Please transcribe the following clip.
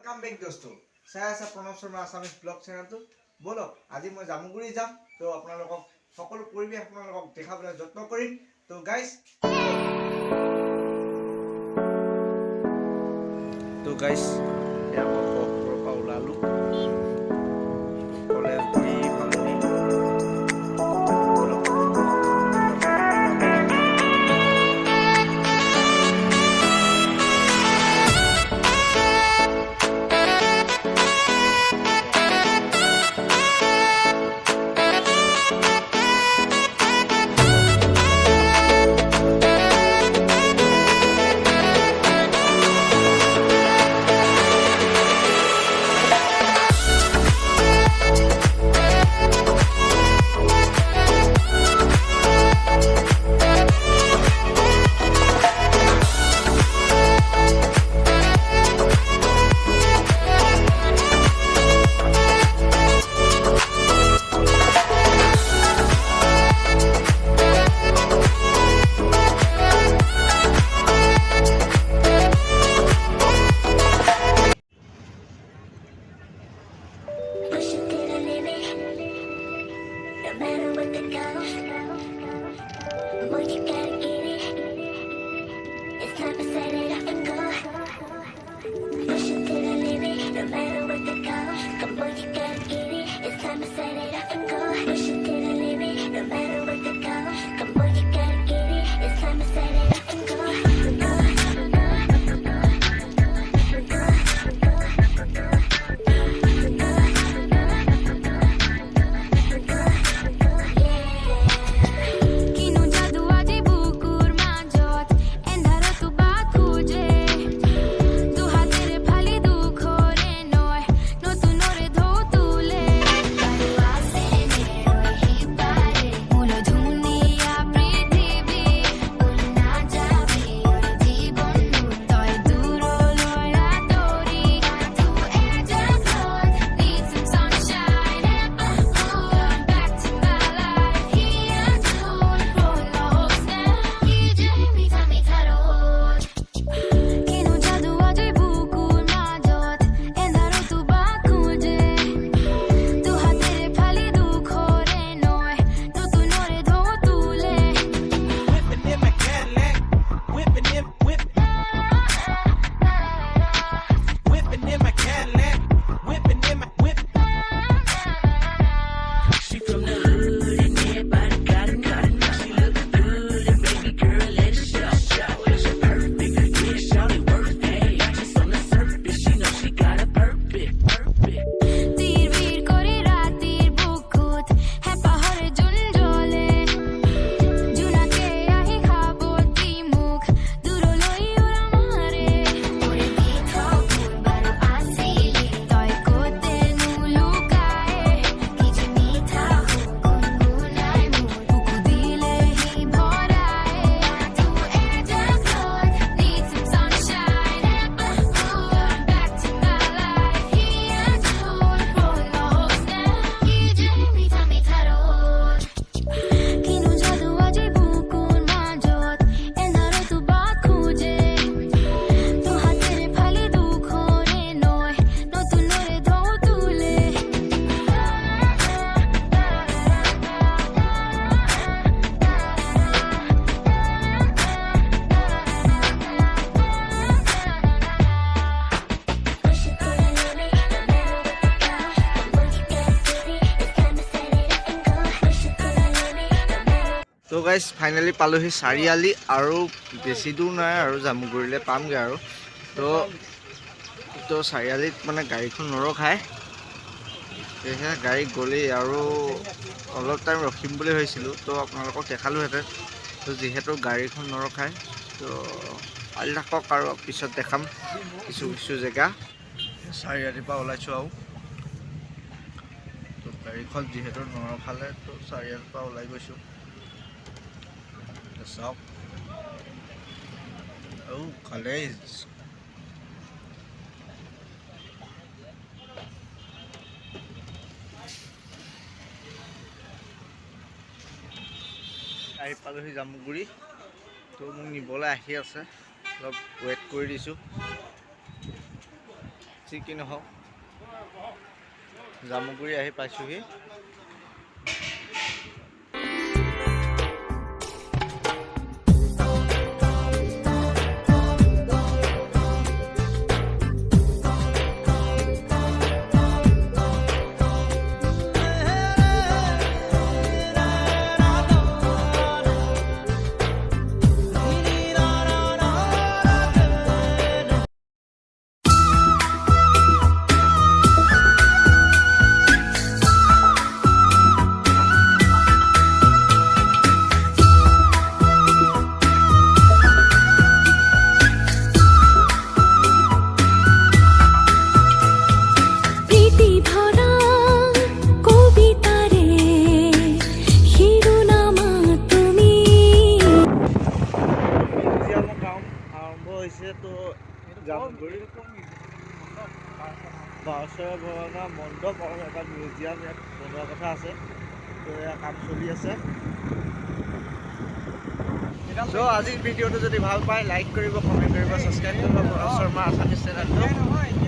কাম bake দোস্তো চাই আছে Pranab Sharma Assamese blog চেনেলটো বলক আজি মই জামুগুৰি যাম তো আপোনালোকক সকলো পৰিৱেশ আপোনালোকক দেখাবলৈ যত্ন কৰিম তো গাইজ এয়া গহপুৰৰ পৰা ওলালো কলেজ গৈ পালোহি তো গাইজ ফাইনেলি পালোহি চাৰিআলি আৰু বেছি দূৰ নাই আৰু জামুগুৰিলৈ পামগৈ আৰু তো চাৰিআলিত মানে গাড়ীখন নৰখায় সেয়েহে গাড়ী গ'লেই আৰু অলপ টাইম ৰখিম বুলি ভাবিছিলোঁ তো আপোনালোকক দেখালোহেঁতেন তো যিহেতু গাড়ীখন নৰখায় তো আলি থাকক আৰু পিছত দেখাম কিছু কিছু জেগা চাৰিআলিৰ পৰা ওলাইছোঁ আৰু তো গাড়ীখন যিহেতু নৰখালে তো চাৰিআলিৰ পৰা ওলাই গৈছোঁ চাওক কলেজ আহি পালোহি জামুগুৰি তো মোক নিবলৈ আহি আছে অলপ ৱেইট কৰি দিছোঁ যি কি নহওক জামুগুৰি আহি পাইছোহি। মণ্ডপ আৰু এটা মিউজিয়াম ইয়াত বনোৱা কথা আছে, তো এয়া কাম চলি আছে। চ' আজিৰ ভিডিঅ'টো যদি ভাল পায় লাইক কৰিব, কমেণ্ট কৰিব, ছাবস্ক্ৰাইব কৰিব শৰৎ শৰ্মা আছামিজ চেনেলটো।